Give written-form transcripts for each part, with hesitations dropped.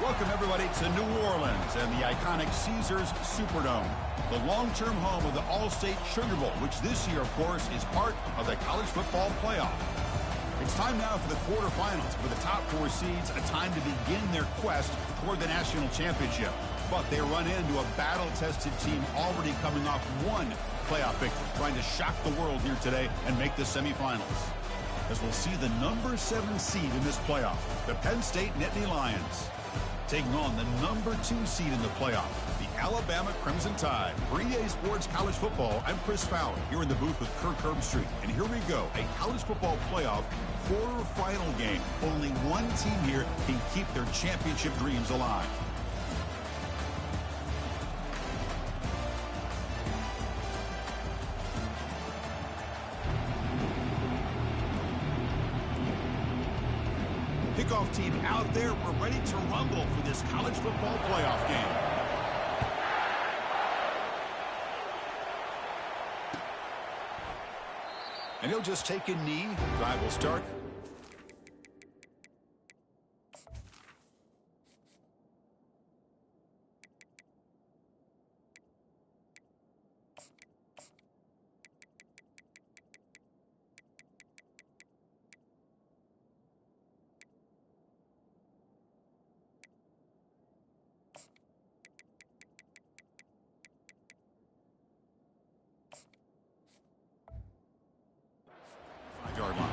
Welcome, everybody, to New Orleans and the iconic Caesars Superdome, the long-term home of the All-State Sugar Bowl, which this year, of course, is part of the college football playoff. It's time now for the quarterfinals, for the top four seeds, a time to begin their quest toward the national championship. But they run into a battle-tested team already coming off one playoff victory, trying to shock the world here today and make the semifinals. As we'll see the number 7 seed in this playoff, the Penn State Nittany Lions, taking on the number 2 seed in the playoff, the Alabama Crimson Tide. For EA Sports College Football, I'm Chris Fowler, here in the booth with Kirk Herbstreit. And here we go, a college football playoff quarterfinal game. Only one team here can keep their championship dreams alive. Kickoff team out there. We're ready to rumble for this college football playoff game. And he'll just take a knee. Drive will start. Yard line.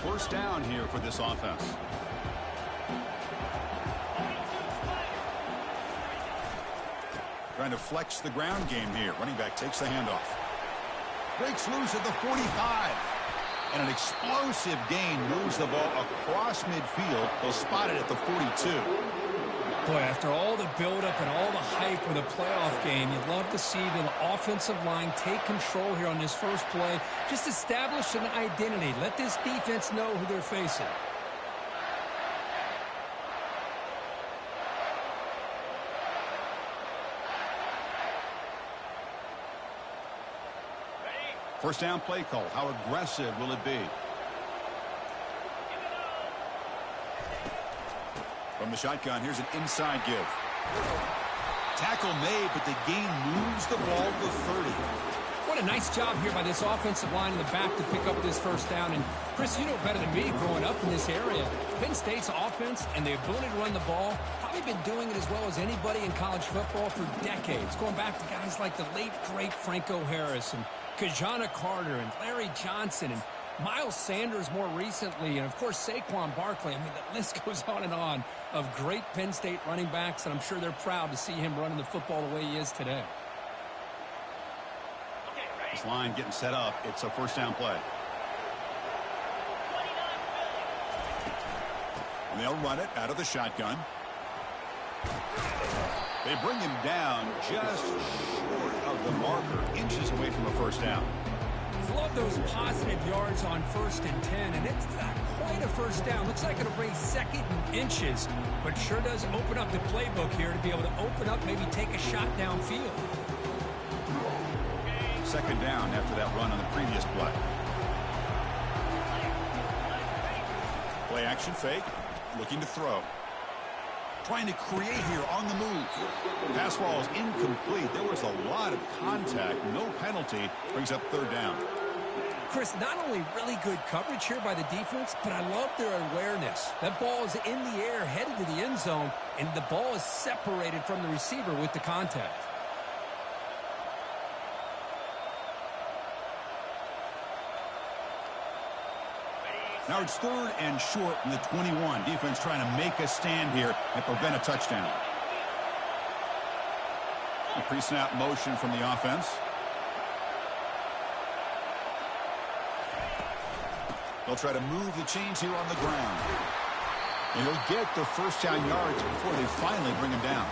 First down here for this offense. Trying to flex the ground game here. Running back takes the handoff. Breaks loose at the 45. And an explosive gain moves the ball across midfield. They'll spot it at the 42. Boy, after all the buildup and all the hype with a playoff game, you'd love to see the offensive line take control here on this first play. Just establish an identity. Let this defense know who they're facing. First down play call. How aggressive will it be? From the shotgun, here's an inside give. Tackle made, but the gain moves the ball to 30. What a nice job here by this offensive line in the back to pick up this first down. And, Chris, you know better than me growing up in this area. Penn State's offense and the ability to run the ball, probably been doing it as well as anybody in college football for decades. Going back to guys like the late, great Franco Harris and Kajana Carter and Larry Johnson and Miles Sanders more recently, and, of course, Saquon Barkley. I mean, the list goes on and on of great Penn State running backs, and I'm sure they're proud to see him running the football the way he is today. This line getting set up. It's a first down play. And they'll run it out of the shotgun. They bring him down just short of the marker, inches away from a first down. Love those positive yards on 1st and 10, and it's not quite a first down. Looks like it'll bring 2nd and inches, but sure does open up the playbook here to be able to open up, maybe take a shot downfield. 2nd down after that run on the previous play. Play action fake, looking to throw. Trying to create here on the move. Pass ball is incomplete. There was a lot of contact. No penalty. Brings up 3rd down. Chris, not only really good coverage here by the defense, but I love their awareness. That ball is in the air, headed to the end zone, and the ball is separated from the receiver with the contact. Now it's 3rd and short from the 21. Defense trying to make a stand here and prevent a touchdown. A pre-snap motion from the offense. They'll try to move the chains here on the ground. And he'll get the first down yards before they finally bring him down.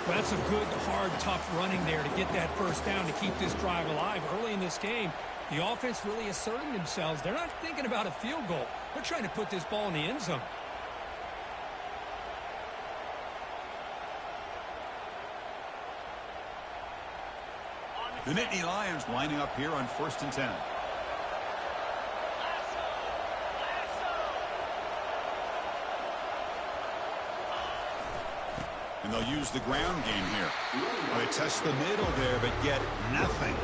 Well, that's a good, hard, tough running there to get that first down to keep this drive alive. Early in this game, the offense really asserting themselves. They're not thinking about a field goal. They're trying to put this ball in the end zone. The Nittany Lions lining up here on 1st and 10. And they'll use the ground game here. They test the middle there, but get nothing.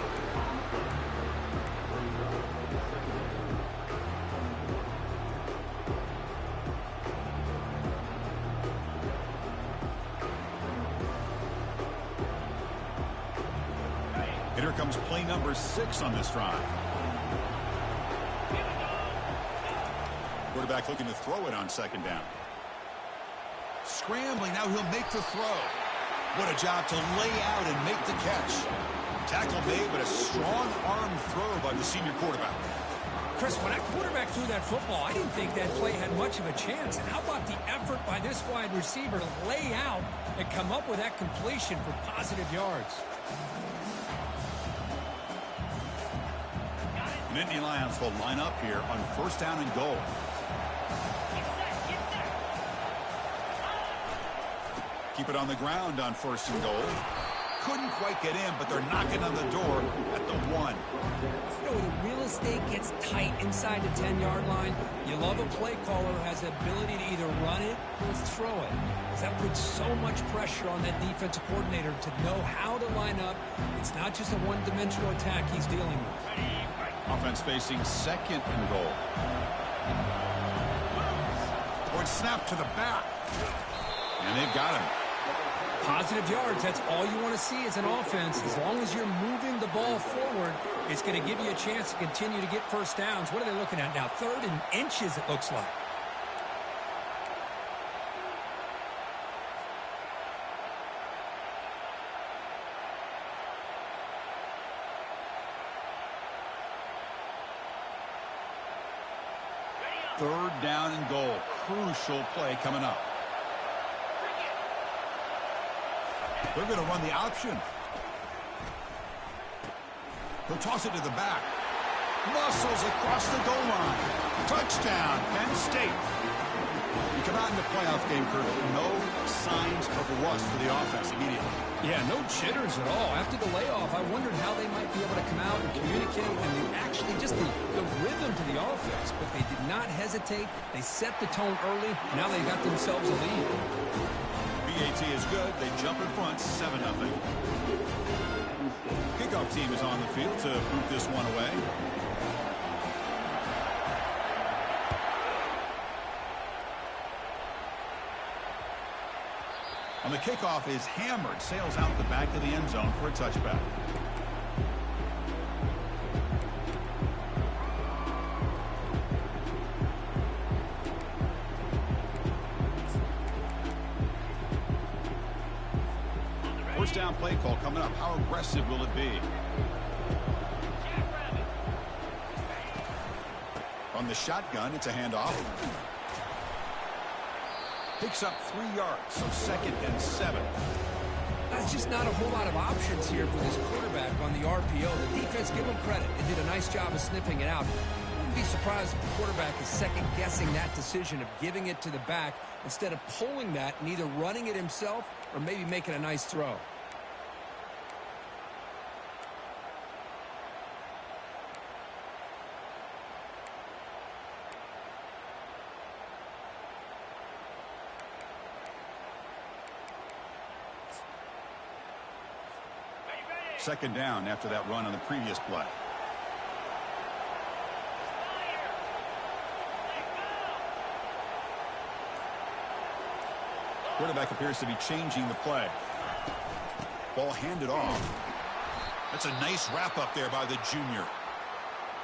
And here comes play number 6 on this drive. Quarterback looking to throw it on 2nd down. Scrambling, now he'll make the throw. What a job to lay out and make the catch. Tackle made, but a strong arm throw by the senior quarterback. Chris, when that quarterback threw that football, I didn't think that play had much of a chance. And how about the effort by this wide receiver to lay out and come up with that completion for positive yards? The Nittany Lions will line up here on 1st down and goal. Keep it on the ground on 1st and goal. Couldn't quite get in, but they're knocking on the door at the 1. You know, when the real estate gets tight inside the 10-yard line, you love a play caller who has the ability to either run it or throw it. Because that puts so much pressure on that defensive coordinator to know how to line up. It's not just a one-dimensional attack he's dealing with. Offense facing 2nd and goal. Or snap to the back. And they've got him. Positive yards, that's all you want to see as an offense. As long as you're moving the ball forward, it's going to give you a chance to continue to get first downs. What are they looking at now? 3rd and inches, it looks like. Third down and goal. Crucial play coming up. They're going to run the option. He'll toss it to the back. Muscles across the goal line. Touchdown, Penn State. You come out in the playoff game, Kurt. No signs of rust for the offense immediately. Yeah, no jitters at all. After the layoff, I wondered how they might be able to come out and communicate and actually just the rhythm to the offense. But they did not hesitate. They set the tone early. Now they got themselves a lead. BAT is good. They jump in front 7-0. Kickoff team is on the field to boot this one away. On the kickoff is hammered, sails out the back of the end zone for a touchback. First down play call coming up. How aggressive will it be? On the shotgun, it's a handoff. Picks up 3 yards, so 2nd and 7. That's just not a whole lot of options here for this quarterback on the RPO. The defense, give him credit. They did a nice job of sniffing it out. I wouldn't be surprised if the quarterback is second-guessing that decision of giving it to the back instead of pulling that and either running it himself or maybe making a nice throw. Second down after that run on the previous play. Quarterback appears to be changing the play. Ball handed off. That's a nice wrap up there by the junior.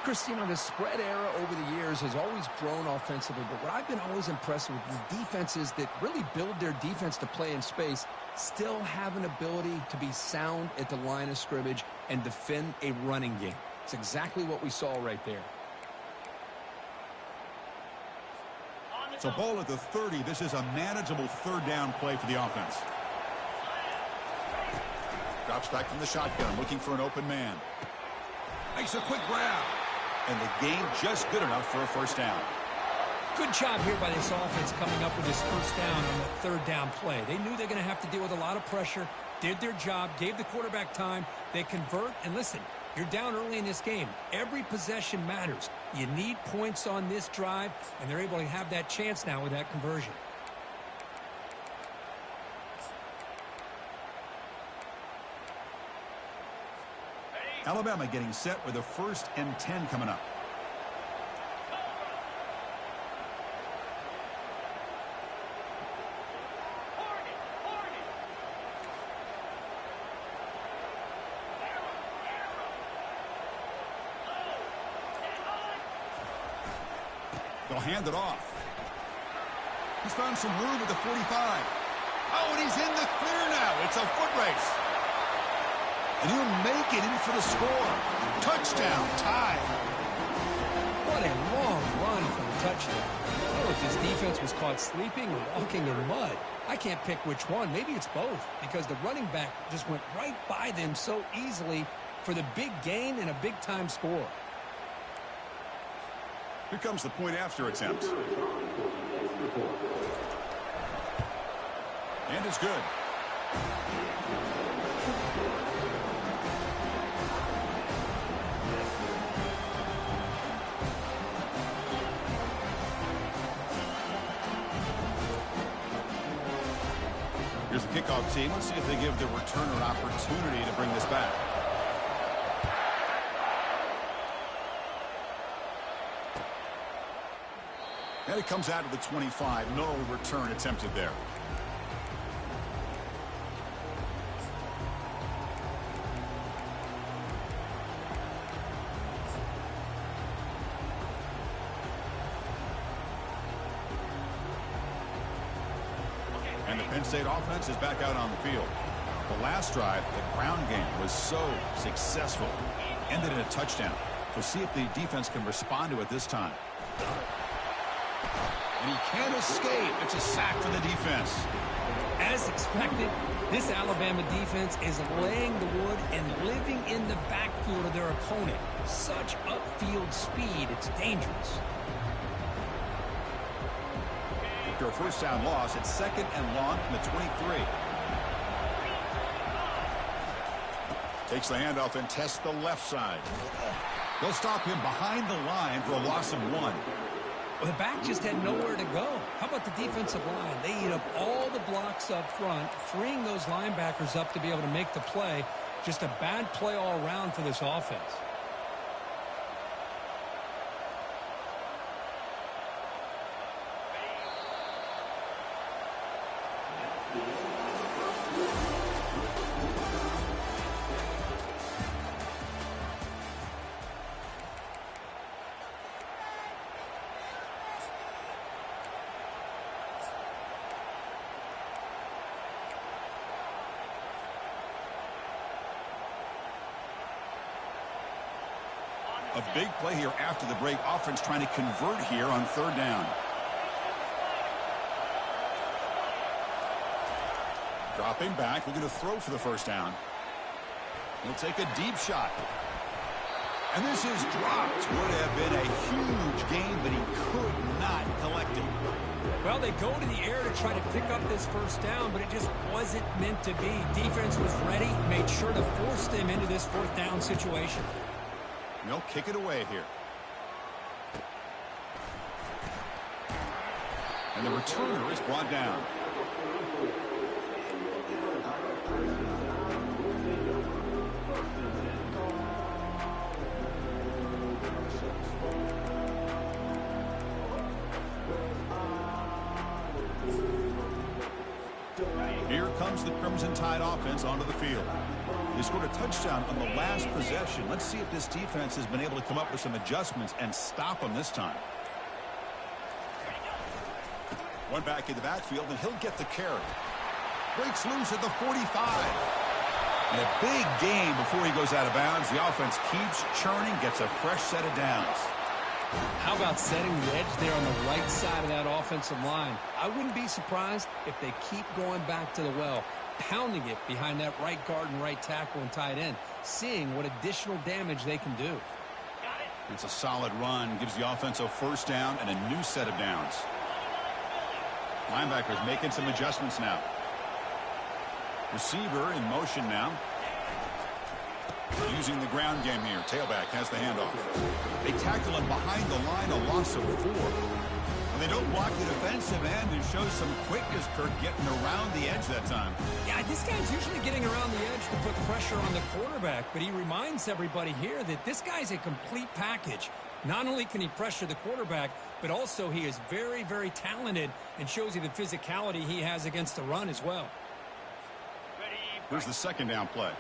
Chris, you know, the spread era over the years has always grown offensively, but what I've been always impressed with is defenses that really build their defense to play in space still have an ability to be sound at the line of scrimmage and defend a running game. It's exactly what we saw right there. So ball at the 30. This is a manageable third down play for the offense. Drops back from the shotgun, looking for an open man. Makes a quick grab. And the game just good enough for a first down. Good job here by this offense coming up with this first down on the third down play. They knew they're going to have to deal with a lot of pressure, did their job, gave the quarterback time. They convert, and listen, you're down early in this game. Every possession matters. You need points on this drive, and they're able to have that chance now with that conversion. Alabama getting set with a 1st and 10 coming up. They'll hand it off. He's found some room at the 45. Oh, and he's in the clear now. It's a foot race. And he'll make it in for the score. Touchdown, tie. What a long run for the touchdown. I don't know if this defense was caught sleeping or walking in mud. I can't pick which one. Maybe it's both, because the running back just went right by them so easily for the big gain and a big-time score. Here comes the point after attempt. And it's good. Here's the kickoff team. Let's see if they give the returner an opportunity to bring this back. And it comes out of the 25. No return attempted there. And the Penn State offense is back out on the field. The last drive, the ground game was so successful. Ended in a touchdown. We'll see if the defense can respond to it this time. And he can't escape. It's a sack for the defense. As expected, this Alabama defense is laying the wood and living in the backfield of their opponent. Such upfield speed, it's dangerous. After a first down loss, it's 2nd and long from the 23. Takes the handoff and tests the left side. They'll stop him behind the line for a loss of 1. Well, the back just had nowhere to go. How about the defensive line? They eat up all the blocks up front, freeing those linebackers up to be able to make the play. Just a bad play all around for this offense. A big play here after the break. Offense trying to convert here on 3rd down. Dropping back. We're going to throw for the first down. He'll take a deep shot. And this is dropped. Would have been a huge gain, but he could not collect it. Well, they go to the air to try to pick up this first down, but it just wasn't meant to be. Defense was ready, made sure to force them into this 4th down situation. They'll kick it away here. And the returner is brought down. Here comes the Crimson Tide offense onto the field. They scored a touchdown on the last possession. Let's see if this defense has been able to come up with some adjustments and stop them this time. One back in the backfield, and he'll get the carry. Breaks loose at the 45. And a big gain before he goes out of bounds. The offense keeps churning, gets a fresh set of downs. How about setting the edge there on the right side of that offensive line? I wouldn't be surprised if they keep going back to the well, pounding it behind that right guard and right tackle and tight end, seeing what additional damage they can do. It's a solid run, gives the offense a first down and a new set of downs. Linebackers making some adjustments now. Receiver in motion now. Using the ground game here. Tailback has the handoff. They tackle him behind the line, a loss of 4. And they don't block the defensive end and show some quickness, Kirk, getting around the edge that time. Yeah, this guy's usually getting around the edge to put pressure on the quarterback, but he reminds everybody here that this guy's a complete package. Not only can he pressure the quarterback, but also he is very, very talented and shows you the physicality he has against the run as well. Here's the second down play.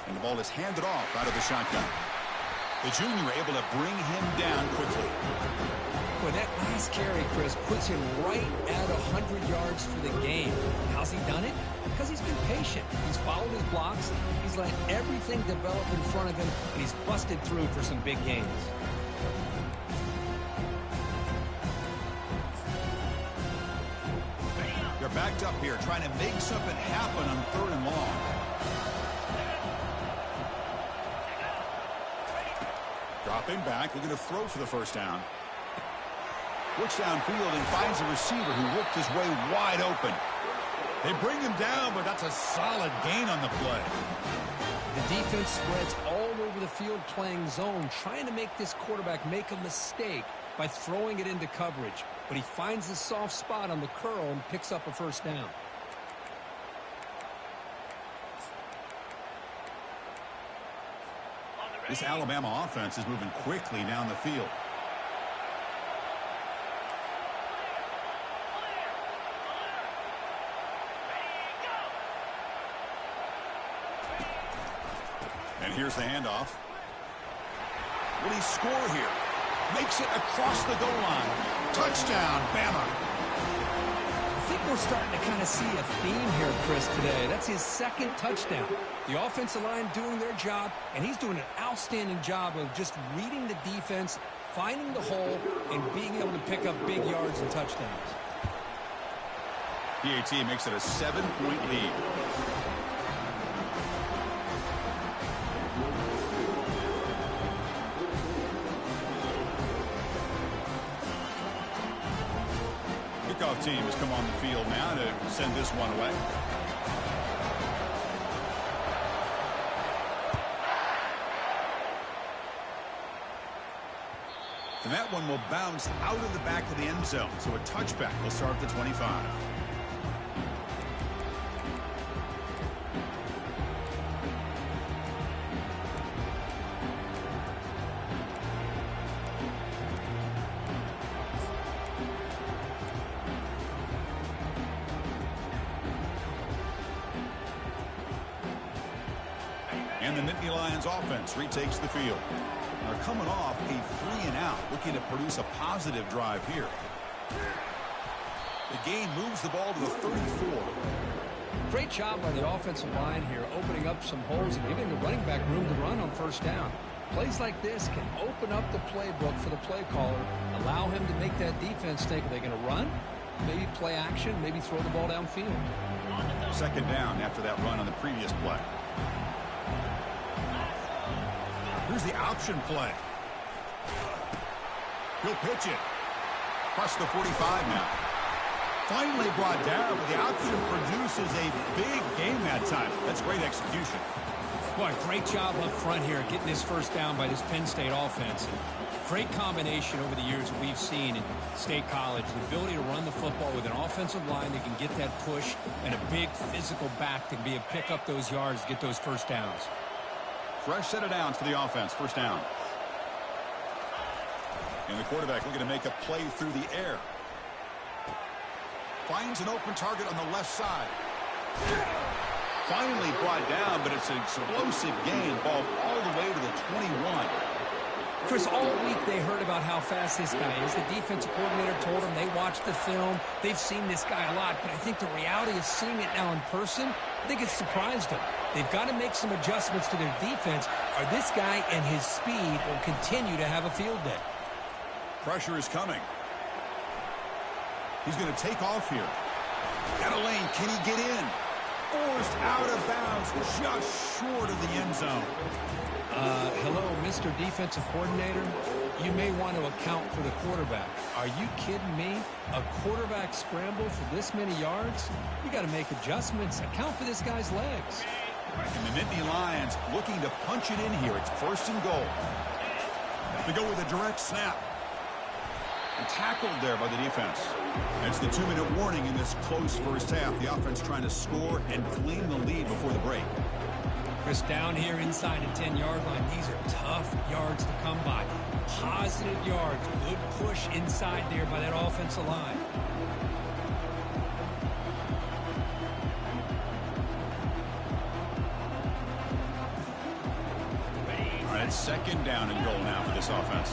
And the ball is handed off out of the shotgun. The junior able to bring him down quickly. Well, that last carry, Chris, puts him right at 100 yards for the game. How's he done it? Because he's been patient. He's followed his blocks. He's let everything develop in front of him, and he's busted through for some big gains. They're backed up here, trying to make something happen on 3rd and long. Dropping back, looking to throw for the first down. Looks downfield and finds a receiver who worked his way wide open. They bring him down, but that's a solid gain on the play. The defense spreads all over the field playing zone, trying to make this quarterback make a mistake by throwing it into coverage. But he finds the soft spot on the curl and picks up a first down. This Alabama offense is moving quickly down the field. And here's the handoff. Will he score here? Makes it across the goal line. Touchdown, Bama. I think we're starting to kind of see a theme here, Chris, today. That's his second touchdown. The offensive line doing their job, and he's doing an outstanding job of just reading the defense, finding the hole, and being able to pick up big yards and touchdowns. PAT makes it a 7-point lead. Kickoff team has come on the field now to send this one away. And that one will bounce out of the back of the end zone, so a touchback will start at the 25. And the Nittany Lions offense retakes the field. They're coming off a 3-and-out, looking to produce a positive drive here. The gain moves the ball to the 34. Great job by the offensive line here, opening up some holes and giving the running back room to run on first down. Plays like this can open up the playbook for the play caller, allow him to make that defense think, are they going to run? Maybe play action, maybe throw the ball downfield. Second down after that run on the previous play. Here's the option play. He'll pitch it. Across the 45 now. Finally brought down, but the option produces a big game that time. That's great execution. Boy, great job up front here getting this first down by this Penn State offense. And great combination over the years that we've seen in State College. The ability to run the football with an offensive line that can get that push and a big physical back to be able to pick up those yards, get those first downs. Fresh set of downs for the offense. First down. And the quarterback looking to make a play through the air. Finds an open target on the left side. Finally brought down, but it's an explosive gain. Ball all the way to the 21. Chris, all week they heard about how fast this guy is. The defensive coordinator told them they watched the film. They've seen this guy a lot, but I think the reality of seeing it now in person, I think it's surprised them. They've got to make some adjustments to their defense, or this guy and his speed will continue to have a field day. Pressure is coming. He's going to take off here. Got a lane. Can he get in? Forced out of bounds, just short of the end zone. Hello, Mr. Defensive Coordinator. You may want to account for the quarterback. Are you kidding me? A quarterback scramble for this many yards? You got to make adjustments. Account for this guy's legs. And the Nittany Lions looking to punch it in here. It's 1st and goal. They go with a direct snap. And tackled there by the defense. It's the 2-minute warning in this close first half. The offense trying to score and claim the lead before the break. Chris, down here inside the 10-yard line, these are tough yards to come by. Positive yards. Good push inside there by that offensive line. All right, 2nd down and goal now for this offense.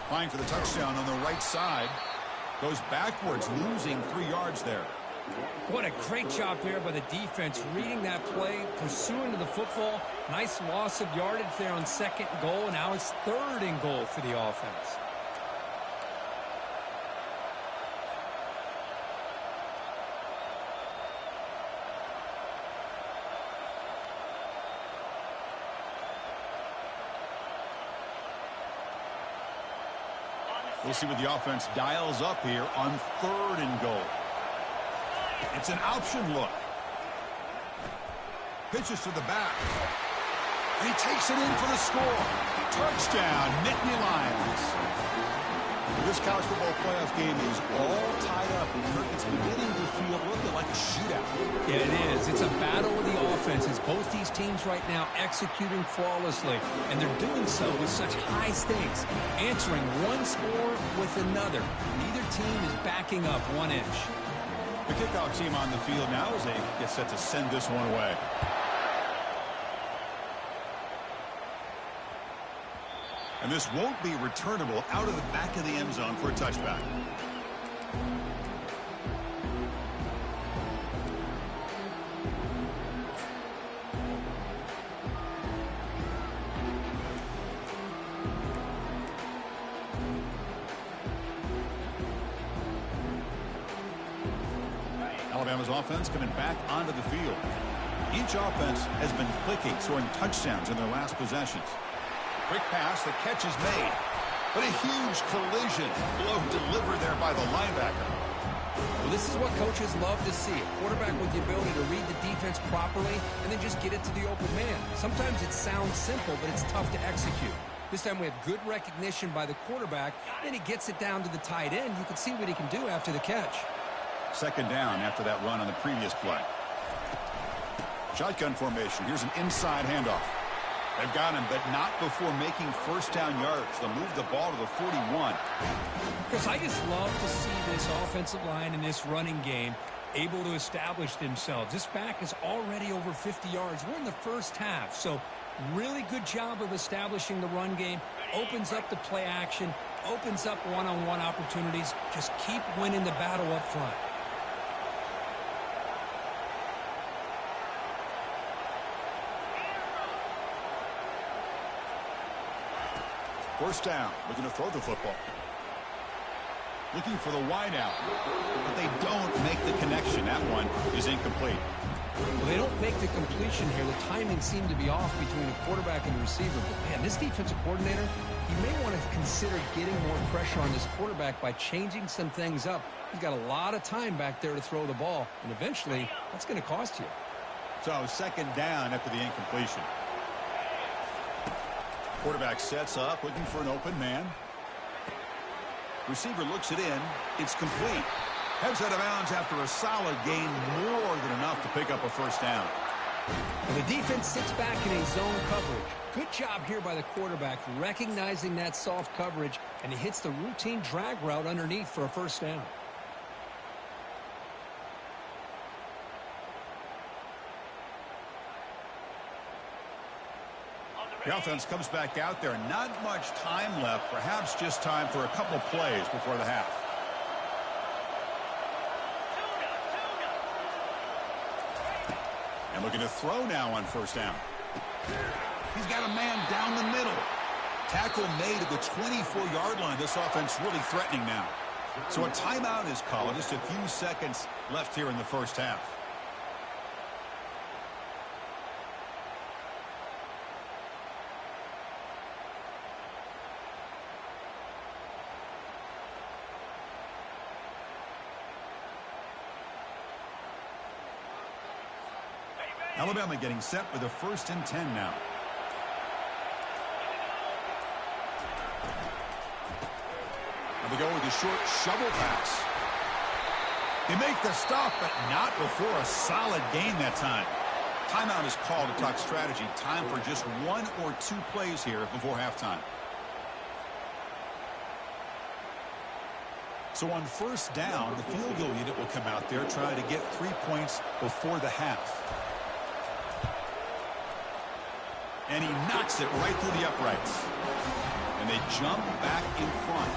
Applying for the touchdown on the right side. Goes backwards, losing 3 yards there. What a great job there by the defense, reading that play, pursuing to the football. Nice loss of yardage there on 2nd and goal. Now it's 3rd and goal for the offense. We'll see what the offense dials up here on 3rd and goal. It's an option look. Pitches to the back. And he takes it in for the score. Touchdown, Nittany Lions. This college football playoff game is all tied up. It's beginning to feel a little bit like a shootout. Yeah, it is. It's a battle with the offenses. Both these teams right now executing flawlessly, and they're doing so with such high stakes, answering one score with another. Neither team is backing up 1 inch. The kickoff team on the field now as they get set to send this one away. And this won't be returnable out of the back of the end zone for a touchback. Alabama's offense coming back onto the field. Each offense has been clicking, scoring touchdowns in their last possessions. Quick pass, the catch is made. But a huge collision. Blow delivered there by the linebacker. Well, this is what coaches love to see. A quarterback with the ability to read the defense properly and then just get it to the open man. Sometimes it sounds simple, but it's tough to execute. This time we have good recognition by the quarterback, and he gets it down to the tight end. You can see what he can do after the catch. 2nd down after that run on the previous play. Shotgun formation. Here's an inside handoff. They've got him, but not before making 1st down yards. They'll move the ball to the 41. Chris, I just love to see this offensive line in this running game able to establish themselves. This back is already over 50 yards. We're in the first half, so really good job of establishing the run game. Opens up the play action, opens up one-on-one opportunities. Just keep winning the battle up front. 1st down, looking to throw the football. Looking for the wideout, but they don't make the connection. That one is incomplete. Well, they don't make the completion here. The timing seemed to be off between the quarterback and the receiver. But, man, this defensive coordinator, he may want to consider getting more pressure on this quarterback by changing some things up. He's got a lot of time back there to throw the ball, and eventually that's going to cost you. So 2nd down after the incompletion. Quarterback sets up, looking for an open man. Receiver looks it in. It's complete. Heads out of bounds after a solid gain, more than enough to pick up a 1st down. And the defense sits back in a zone coverage. Good job here by the quarterback, recognizing that soft coverage, and he hits the routine drag route underneath for a 1st down. The offense comes back out there. Not much time left. Perhaps just time for a couple plays before the half. And looking to throw now on first down. He's got a man down the middle. Tackle made at the 24-yard line. This offense really threatening now. So a timeout is called. Just a few seconds left here in the first half. Alabama getting set with a 1st and 10 now. And they go with a short shovel pass. They make the stop, but not before a solid gain that time. Timeout is called to talk strategy. Time for just 1 or 2 plays here before halftime. So on first down, the field goal unit will come out there trying to get 3 points before the half. And he knocks it right through the uprights. And they jump back in front.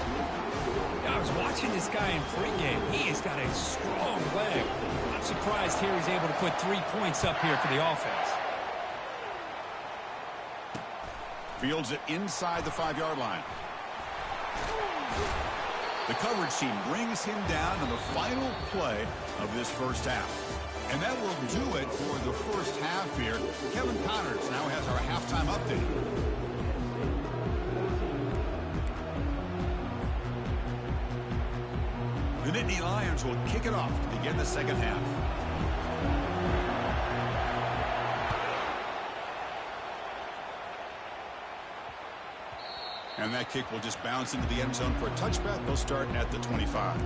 I was watching this guy in pregame. He has got a strong leg. I'm surprised here he's able to put 3 points up here for the offense. Fields it inside the 5-yard line. The coverage team brings him down on the final play of this first half. And that will do it for the first half here. Kevin Connors now has our halftime update. The Nittany Lions will kick it off to begin the second half. And that kick will just bounce into the end zone for a touchback. They'll start at the 25.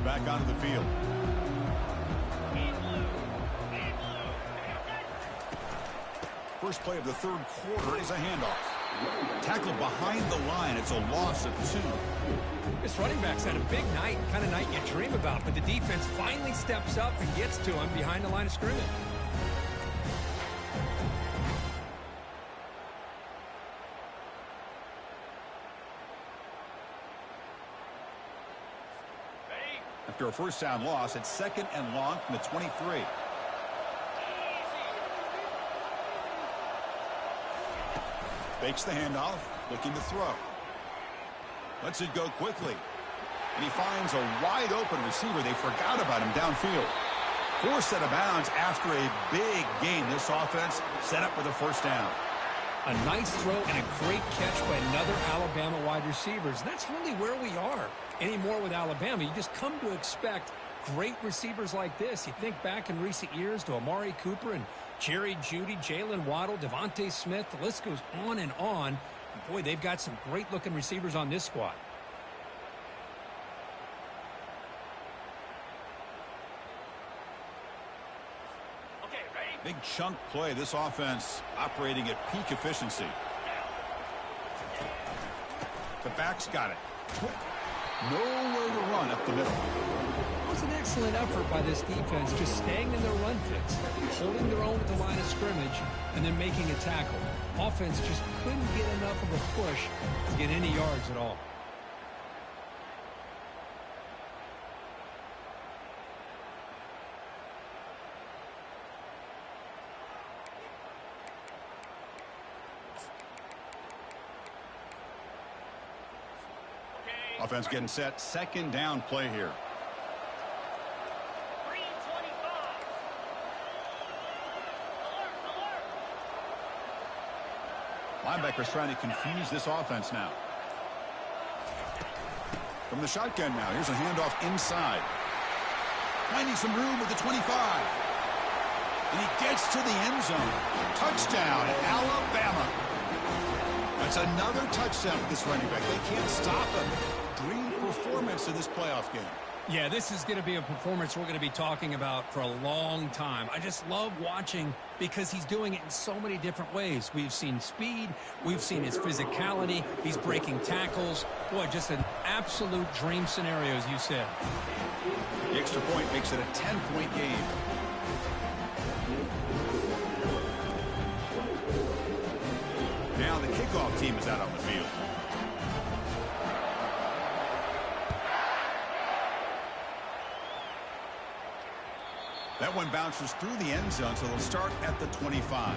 Back onto the field. First play of the third quarter is a handoff. Tackled behind the line. It's a loss of 2. This running back's had a big night, kind of night you dream about, but the defense finally steps up and gets to him behind the line of scrimmage. After a first down loss, it's 2nd and long from the 23. Fakes the handoff, looking to throw. Lets it go quickly. And he finds a wide open receiver. They forgot about him downfield. Forced out of bounds after a big gain. This offense set up with a first down. A nice throw and a great catch by another Alabama wide receivers. That's really where we are anymore with Alabama. You just come to expect great receivers like this. You think back in recent years to Amari Cooper and Jerry Jeudy, Jalen Waddle, Devontae Smith. The list goes on and on. And boy, they've got some great-looking receivers on this squad. Big chunk play. This offense operating at peak efficiency. The back's got it. Nowhere to run up the middle. It was an excellent effort by this defense, just staying in their run fits, holding their own at the line of scrimmage, and then making a tackle. Offense just couldn't get enough of a push to get any yards at all. Offense getting set. 2nd down play here. Linebackers trying to confuse this offense now. From the shotgun now. Here's a handoff inside. Finding some room with the 25. And he gets to the end zone. Touchdown, Alabama. That's another touchdown for this running back. They can't stop him. Dream performance in this playoff game. Yeah, this is going to be a performance we're going to be talking about for a long time. I just love watching because he's doing it in so many different ways. We've seen speed. We've seen his physicality. He's breaking tackles. Boy, just an absolute dream scenario, as you said. The extra point makes it a 10-point game. Now the kickoff team is out on the field. That one bounces through the end zone, so they'll start at the 25.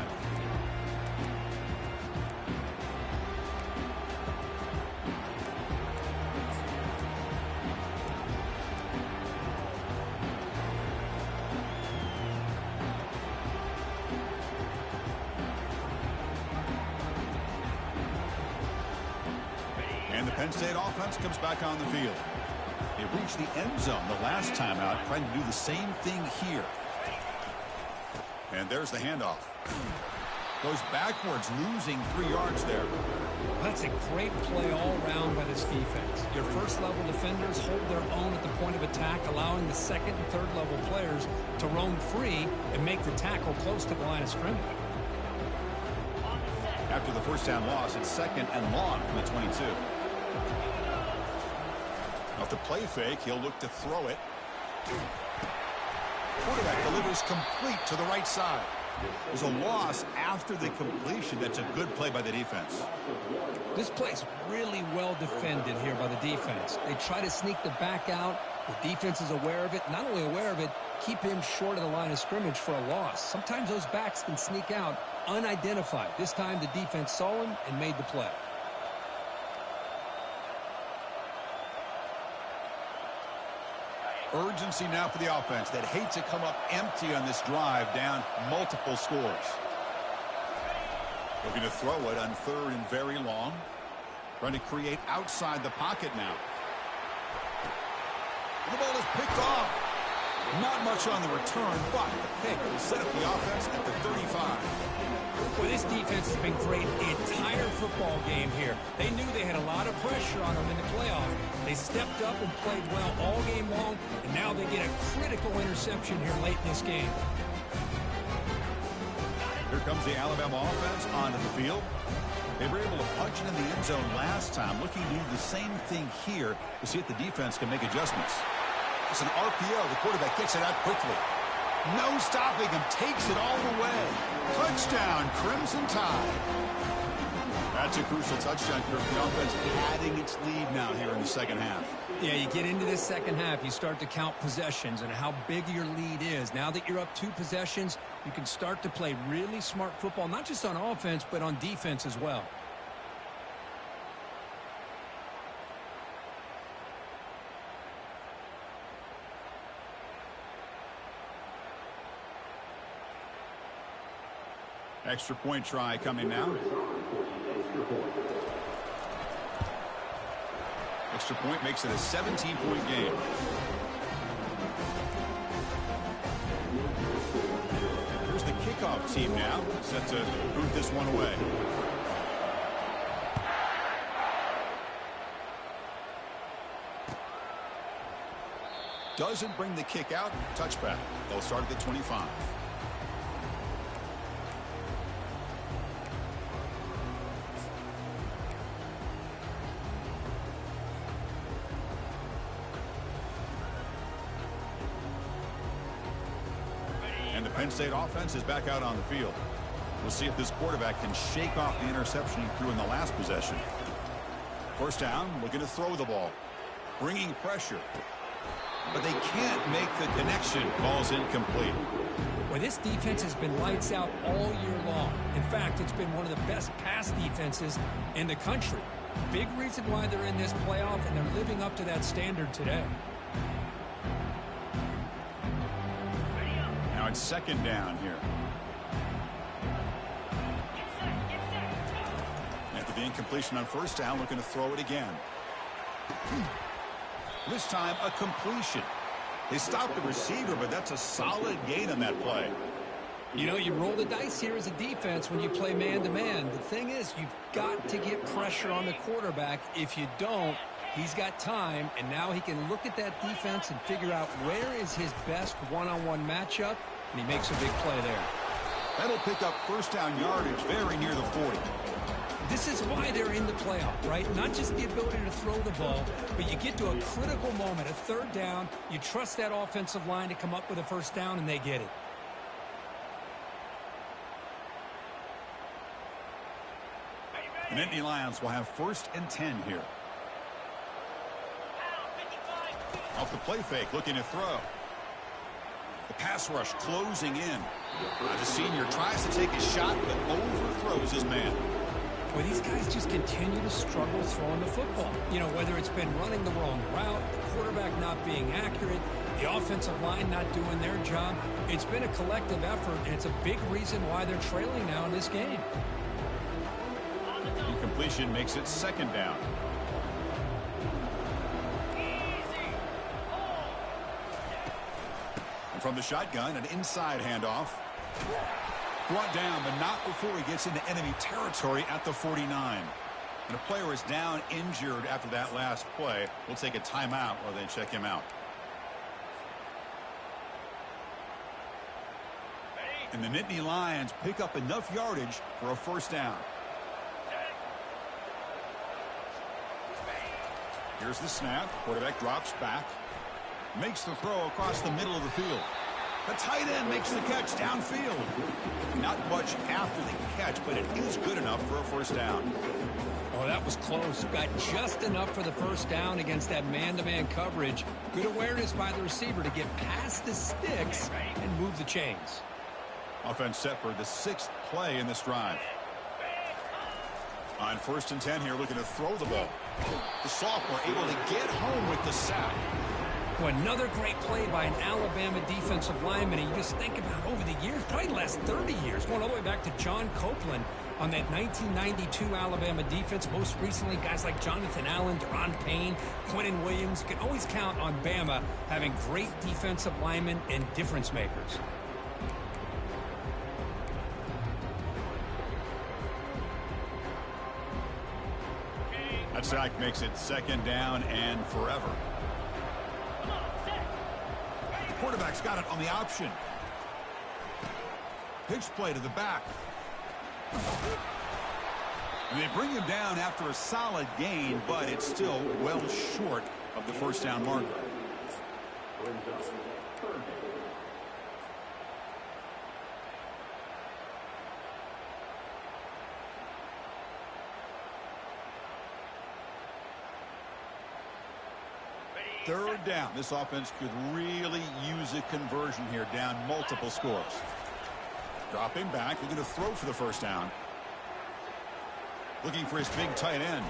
And the Penn State offense comes back on the field. They reached the end zone the last time out, trying to do the same thing here. And there's the handoff. Goes backwards, losing 3 yards there. That's a great play all around by this defense. Your first-level defenders hold their own at the point of attack, allowing the second and third-level players to roam free and make the tackle close to the line of scrimmage. After the first down loss, it's second and long from the 22. Off the play fake, he'll look to throw it. Quarterback delivers complete to the right side. There's a loss after the completion. That's a good play by the defense. This play's really well defended here by the defense. They try to sneak the back out. The defense is aware of it. Not only aware of it, keep him short of the line of scrimmage for a loss. Sometimes those backs can sneak out unidentified. This time the defense saw him and made the play. Urgency now for the offense that hates to come up empty on this drive, down multiple scores. Looking to throw it on third and very long. Trying to create outside the pocket now. The ball is picked off. Not much on the return, but the pick will set up the offense at the 35. Well, this defense has been great the entire football game here. They knew they had a lot of pressure on them in the playoff. They stepped up and played well all game long, and now they get a critical interception here late in this game. Here comes the Alabama offense onto the field. They were able to punch it in the end zone last time, looking to do the same thing here to see if the defense can make adjustments. It's an RPO. The quarterback gets it out quickly. No stopping him. Takes it all the way. Touchdown, Crimson Tide. That's a crucial touchdown for the offense, adding its lead now here in the second half. Yeah, you get into this second half, you start to count possessions and how big your lead is. Now that you're up 2 possessions, you can start to play really smart football, not just on offense, but on defense as well. Extra point try coming now. Extra point makes it a 17-point game. Here's the kickoff team now, set to boot this one away. Doesn't bring the kick out. Touchback. They'll start at the 25. And the Penn State offense is back out on the field. We'll see if this quarterback can shake off the interception he threw in the last possession. First down, looking to throw the ball. Bringing pressure. But they can't make the connection. Ball's incomplete. Well, this defense has been lights out all year long. In fact, it's been one of the best pass defenses in the country. Big reason why they're in this playoff, and they're living up to that standard today. Now it's second down here. After the incompletion on first down, looking to throw it again. This time, a completion. They stopped the receiver, but that's a solid gain on that play. You know, you roll the dice here as a defense when you play man-to-man. The thing is, you've got to get pressure on the quarterback. If you don't, He's got time, and now he can look at that defense and figure out where is his best one-on-one matchup, and he makes a big play there. That'll pick up first down yardage very near the 40. This is why they're in the playoff, right? Not just the ability to throw the ball, but you get to a critical moment, a third down. You trust that offensive line to come up with a first down, and they get it. The Nittany Lions will have 1st and 10 here. Off the play fake, looking to throw. The pass rush closing in. The senior tries to take a shot, but overthrows his man. Well, these guys just continue to struggle throwing the football. You know, whether it's been running the wrong route, the quarterback not being accurate, the offensive line not doing their job. It's been a collective effort, and it's a big reason why they're trailing now in this game. Incompletion makes it 2nd down. And from the shotgun, an inside handoff. Brought down, but not before he gets into enemy territory at the 49. And a player is down injured after that last play. We'll take a timeout while they check him out. And the Nittany Lions pick up enough yardage for a first down. Here's the snap. Quarterback drops back. Makes the throw across the middle of the field. The tight end makes the catch downfield. Not much after the catch, but it is good enough for a first down. Oh, that was close. Got just enough for the first down against that man-to-man coverage. Good awareness by the receiver to get past the sticks and move the chains. Offense set for the 6th play in this drive. On 1st and 10 here, looking to throw the ball. The sophomore able to get home with the sack. Well, another great play by an Alabama defensive lineman. And you just think about over the years, probably the last 30 years, going all the way back to John Copeland on that 1992 Alabama defense. Most recently, guys like Jonathan Allen, Deron Payne, Quentin Williams. You can always count on Bama having great defensive linemen and difference makers. That sack makes it 2nd down and forever. Quarterback's got it on the option. Pitch play to the back. And they bring him down after a solid gain, but it's still well short of the first down marker. Third down. This offense could really use a conversion here, down multiple scores. Dropping back, looking to throw for the first down. Looking for his big tight end.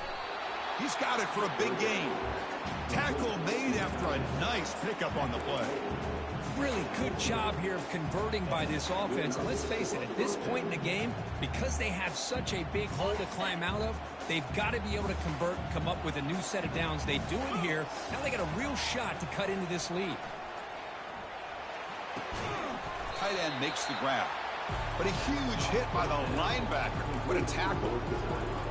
He's got it for a big gain. Tackle made after a nice pickup on the play. Really good job here of converting by this offense. And let's face it, at this point in the game, because they have such a big hole to climb out of, they've got to be able to convert and come up with a new set of downs. They do it here. Now they got a real shot to cut into this lead. Tight end makes the grab. But a huge hit by the linebacker. What a tackle.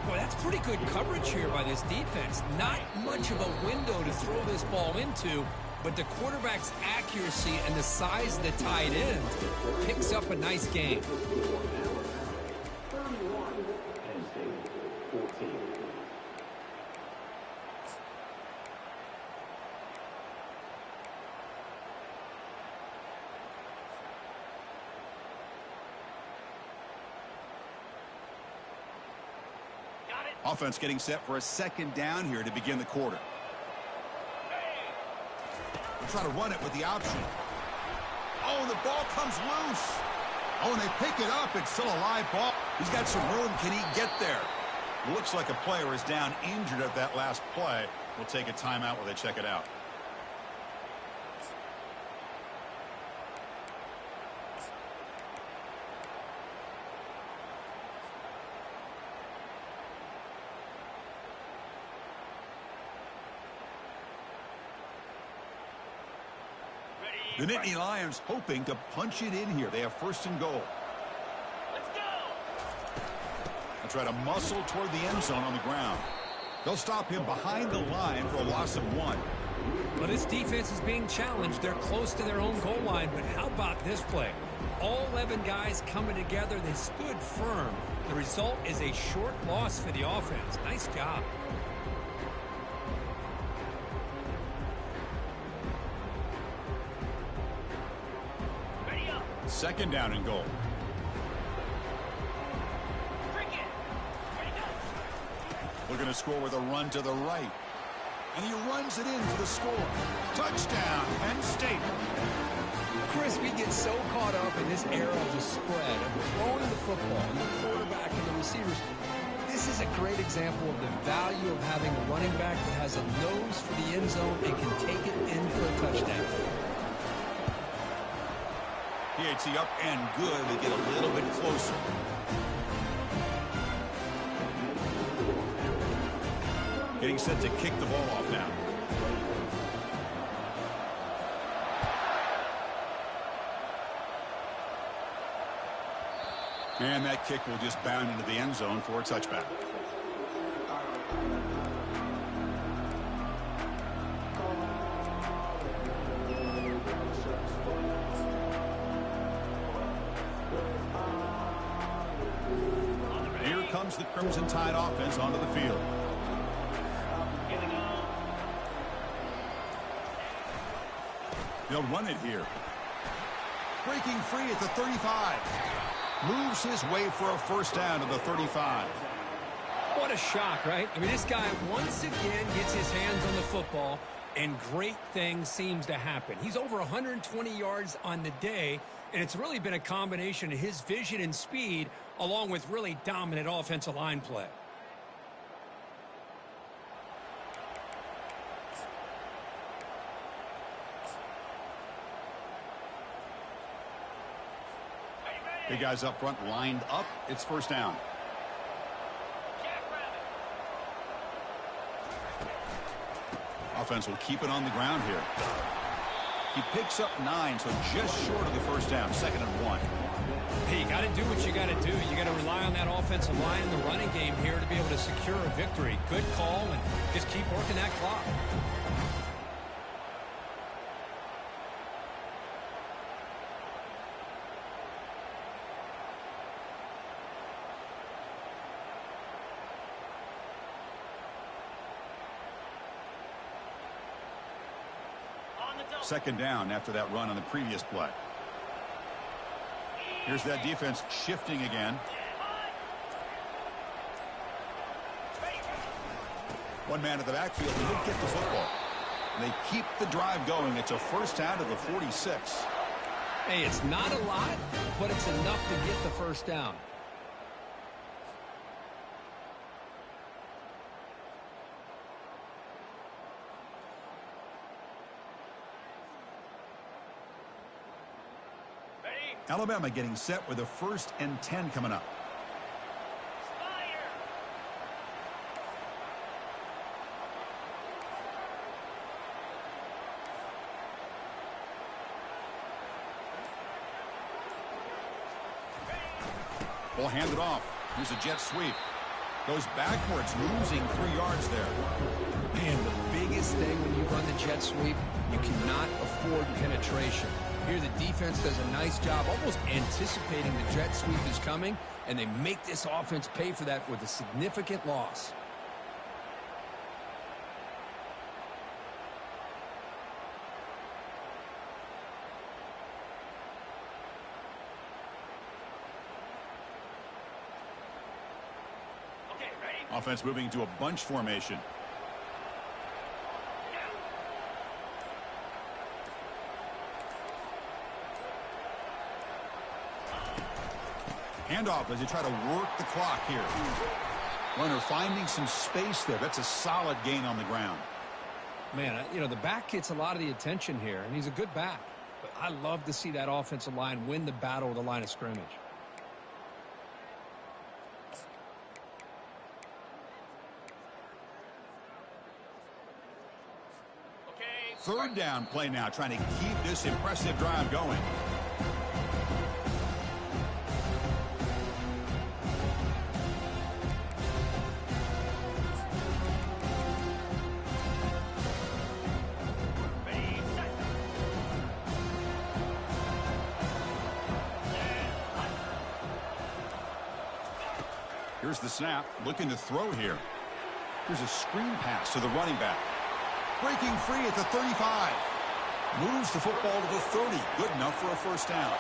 Boy, that's pretty good coverage here by this defense. Not much of a window to throw this ball into, but the quarterback's accuracy and the size of the tight end picks up a nice gain. Penn State, 14. Offense getting set for a 2nd down here to begin the quarter. They'll try to run it with the option. Oh, the ball comes loose. Oh, and they pick it up. It's still a live ball. He's got some room. Can he get there? Looks like a player is down injured at that last play. We'll take a timeout while they check it out. The Nittany Lions hoping to punch it in here. They have 1st and goal. Let's go. They'll try to muscle toward the end zone on the ground. They'll stop him behind the line for a loss of 1. Well, this defense is being challenged. They're close to their own goal line, but how about this play? All 11 guys coming together. They stood firm. The result is a short loss for the offense. Nice job. Second down and goal. Looking to score with a run to the right. And he runs it in for the score. Touchdown, Penn State. Chris, we get so caught up in this era of the spread, of throwing the football, and the quarterback and the receivers. This is a great example of the value of having a running back that has a nose for the end zone and can take it in for a touchdown. PHC up and good. They get a little bit closer. Getting set to kick the ball off now. And that kick will just bound into the end zone for a touchback. Here comes the Crimson Tide offense onto the field. They'll run it here. Breaking free at the 35. Moves his way for a first down to the 35. What a shock, right? I mean, this guy once again gets his hands on the football, and great things seems to happen. He's over 120 yards on the day, and it's really been a combination of his vision and speed along with really dominant offensive line play. Big guys up front lined up. It's first down. Offense will keep it on the ground here. He picks up 9, so just short of the first down. 2nd and 1. Hey, you got to do what you got to do. You got to rely on that offensive line in the running game here to be able to secure a victory. Good call, and just keep working that clock. Second down after that run on the previous play. Here's that defense shifting again. One man at the backfield. He didn't get the football. They keep the drive going. It's a first down to the 46. Hey, it's not a lot, but it's enough to get the first down. Alabama getting set with a 1st and 10 coming up. Ball handed off. Here's a jet sweep. Goes backwards, losing 3 yards there. Man, the biggest thing when you run the jet sweep, you cannot afford penetration. Here the defense does a nice job almost anticipating the jet sweep is coming, and they make this offense pay for that with a significant loss. Okay, ready? Offense moving to a bunch formation. Handoff as they try to work the clock here. Runner finding some space there. That's a solid gain on the ground. Man, you know, the back gets a lot of the attention here, and he's a good back. But I love to see that offensive line win the battle with the line of scrimmage. Third down play now, trying to keep this impressive drive going. Here's the snap, looking to throw here. Here's a screen pass to the running back. Breaking free at the 35. Moves the football to the 30. Good enough for a first down.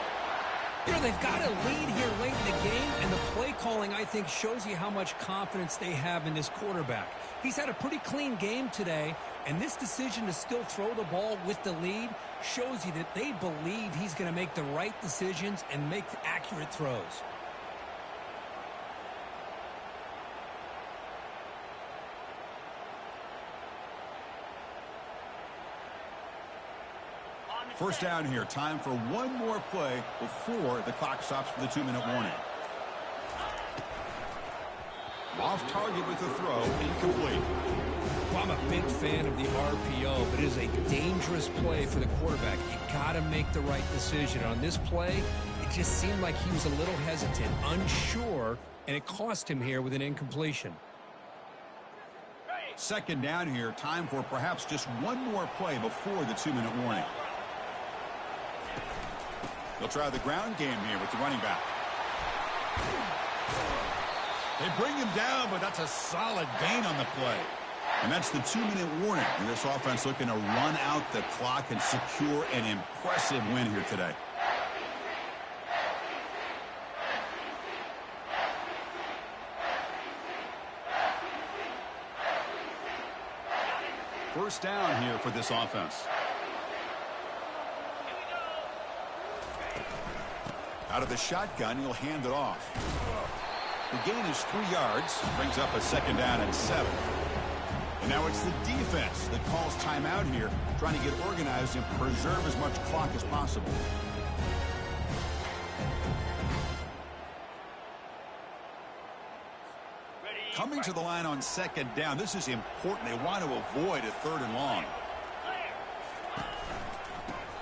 You know, they've got a lead here late in the game, and the play calling, I think, shows you how much confidence they have in this quarterback. He's had a pretty clean game today, and this decision to still throw the ball with the lead shows you that they believe he's going to make the right decisions and make accurate throws. First down here. Time for one more play before the clock stops for the 2-minute warning. Off target with the throw. Incomplete. Well, I'm a big fan of the RPO, but it is a dangerous play for the quarterback. You got to make the right decision. On this play, it just seemed like he was a little hesitant, unsure, and it cost him here with an incompletion. Second down here. Time for perhaps just one more play before the 2-minute warning. They'll try the ground game here with the running back. They bring him down, but that's a solid gain on the play. And that's the 2-minute warning. And this offense looking to run out the clock and secure an impressive win here today. First down here for this offense. Out of the shotgun, he'll hand it off. The gain is 3 yards. Brings up a second down and 7. And now it's the defense that calls timeout here, trying to get organized and preserve as much clock as possible. Coming to the line on second down. This is important. They want to avoid a 3rd and long.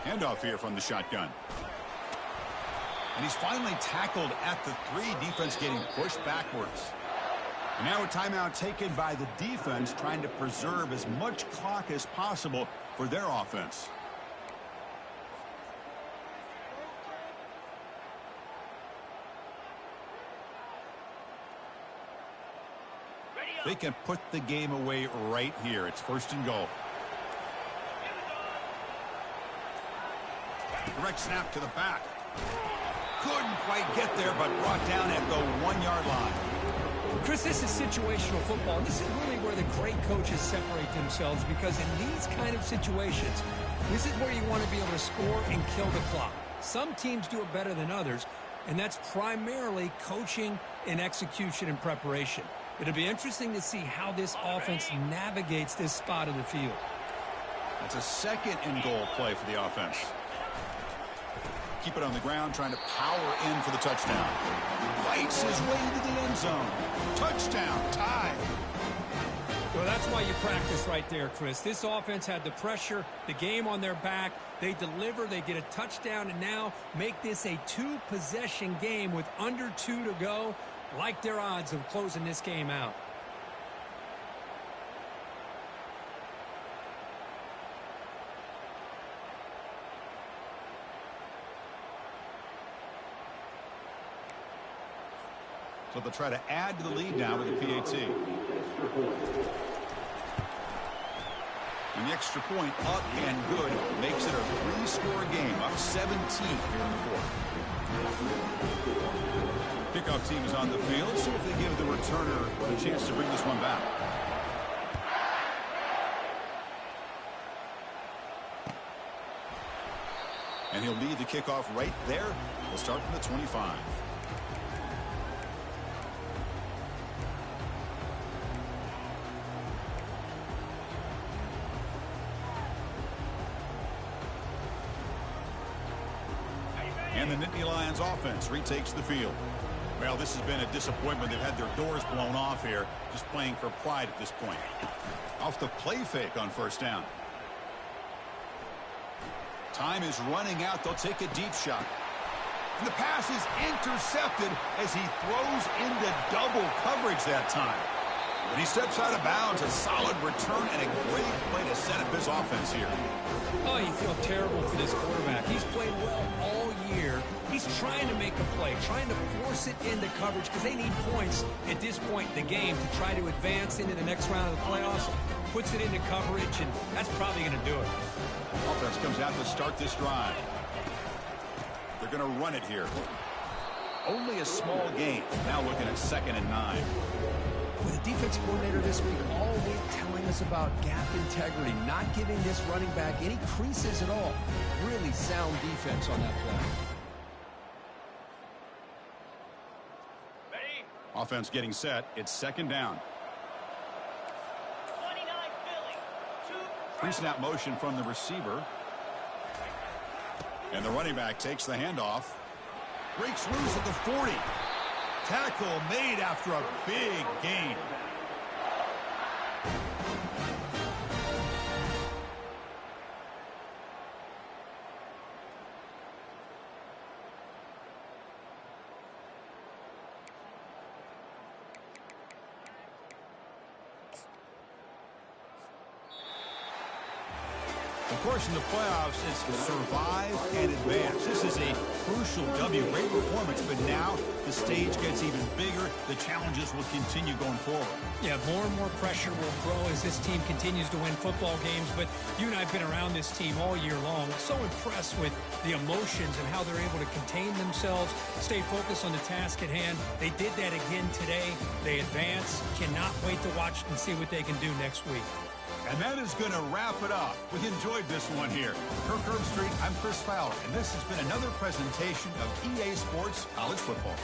Handoff here from the shotgun. And he's finally tackled at the 3. Defense getting pushed backwards. And now a timeout taken by the defense, trying to preserve as much clock as possible for their offense. They can put the game away right here. It's 1st and goal. Direct snap to the back. Couldn't quite get there, but brought down at the 1-yard line. Chris, this is situational football. This is really where the great coaches separate themselves, because in these kind of situations, this is where you want to be able to score and kill the clock. Some teams do it better than others, and that's primarily coaching and execution and preparation. It'll be interesting to see how this offense navigates this spot of the field. That's a 2nd and goal play for the offense. Keep it on the ground, trying to power in for the touchdown. Fights his way into the end zone. Touchdown, tie. Well, that's why you practice right there, Chris. This offense had the pressure, the game on their back. They deliver, they get a touchdown, and now make this a 2-possession game with under 2 to go. Like their odds of closing this game out. So they'll try to add to the lead now with the PAT. And the extra point up and good makes it a 3-score game, up 17 here in the 4th. Kickoff team is on the field. See if they give the returner a chance to bring this one back. And he'll lead the kickoff right there. We'll start from the 25. And the Nittany Lions offense retakes the field. Well, this has been a disappointment. They've had their doors blown off here, just playing for pride at this point. Off the play fake on first down. Time is running out. They'll take a deep shot. And the pass is intercepted as he throws into double coverage that time. But he steps out of bounds. A solid return and a great play to set up his offense here. Oh, you feel terrible for this quarterback. He's played well all year. He's trying to make a play, trying to force it into coverage because they need points at this point in the game to try to advance into the next round of the playoffs. Puts it into coverage, and that's probably going to do it. Offense comes out to start this drive. They're going to run it here. Only a small gain. Now looking at 2nd and 9. With the defense coordinator this week all week telling us about gap integrity, not giving this running back any creases at all. Really sound defense on that play. Ready? Offense getting set. It's 2nd down. 29 Philly. Pre-snap motion from the receiver. And the running back takes the handoff. Breaks loose at the 40. Tackle made after a big gain. Of course, in the playoffs, it's survive and advance. This is a crucial W. Great performance, but now the stage gets even bigger. The challenges will continue going forward. Yeah, more and more pressure will grow as this team continues to win football games. But you and I have been around this team all year long. So impressed with the emotions and how they're able to contain themselves, stay focused on the task at hand. They did that again today. They advance. Cannot wait to watch and see what they can do next week. And that is going to wrap it up. We enjoyed this one here. Kirk Herbstreit, I'm Chris Fowler, and this has been another presentation of EA Sports College Football.